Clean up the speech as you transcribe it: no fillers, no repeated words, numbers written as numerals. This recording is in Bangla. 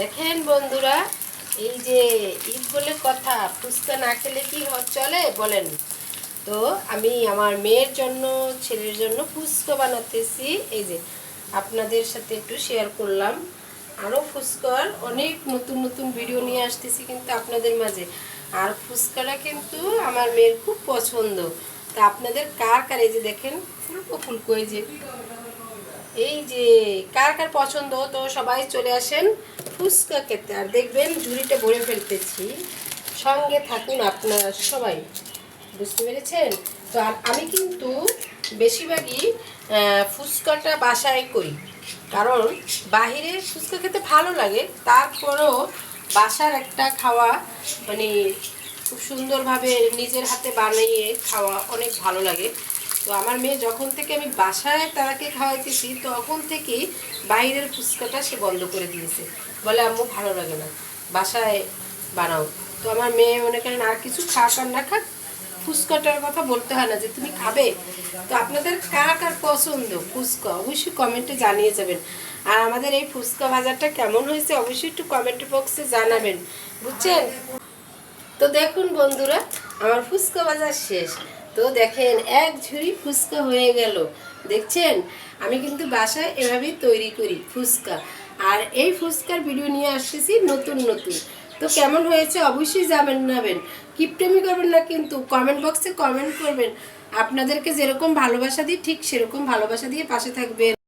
দেখেন বন্ধুরা, এই যে ঈদ বলে কথা, ফুচকা না খেলে কি চলে বলেন? তো আমি আমার মেয়ের জন্য, ছেলের জন্য ফুচকা বানাতেছি। এই যে আপনাদের সাথে একটু শেয়ার করলাম। আরও ফুচকার অনেক নতুন নতুন ভিডিও নিয়ে আসতেছি কিন্তু আপনাদের মাঝে। আর ফুচকাটা কিন্তু আমার মেয়ের খুব পছন্দ। তা আপনাদের কার কার, এই যে দেখেন ফুলকো ফুলকো, এই যে কার কার পছন্দ, তো সবাই চলে আসেন ফুচকা খেতে। আর দেখবেন ঝুড়িটা ভরে ফেলতেছি, সঙ্গে থাকুন আপনারা সবাই। বুঝতে পেরেছেন? তো আর আমি কিন্তু বেশিরভাগই ফুচকাটা বাসায় করি, কারণ বাহিরে ফুচকা খেতে ভালো লাগে, তারপরেও বাসার একটা খাওয়া মানে খুব সুন্দরভাবে নিজের হাতে বানিয়ে খাওয়া অনেক ভালো লাগে। তো আমার মেয়ে যখন থেকে আমি বাসায় তারাকে খাওয়াইতেছি, তখন থেকেই বাইরের ফুচকাটা সে বন্ধ করে দিয়েছে। বলে আম্মু ভালো লাগে না, বাসায় বানাও। তো আমার মেয়ে মনে করেন আর কিছু খাক আর না খাক, ফুচকাটার কথা বলতে হয় না যে তুমি খাবে। তো আপনাদের কার কার পছন্দ ফুচকা অবশ্যই কমেন্টে জানিয়ে যাবেন। আর আমাদের এই ফুচকা বাজারটা কেমন হয়েছে অবশ্যই একটু কমেন্ট বক্সে জানাবেন, বুঝছেন? তো দেখুন বন্ধুরা, আমার ফুচকা বাজার শেষ। তো দেখেন এক ঝুড়ি ফুচকা হয়ে গেল। দেখছেন, আমি কিন্তু বাসায় এভাবেই তৈরি করি ফুচকা। আর এই ফুচকার ভিডিও নিয়ে আসতেছি নতুন নতুন। তো কেমন হয়েছে অবশ্যই জানাবেন। কিপটেমি করবেন না কিন্তু, কমেন্ট বক্সে কমেন্ট করবেন। আপনাদেরকে যেরকম ভালোবাসা দিই ঠিক সেরকম ভালোবাসা দিয়ে পাশে থাকবেন।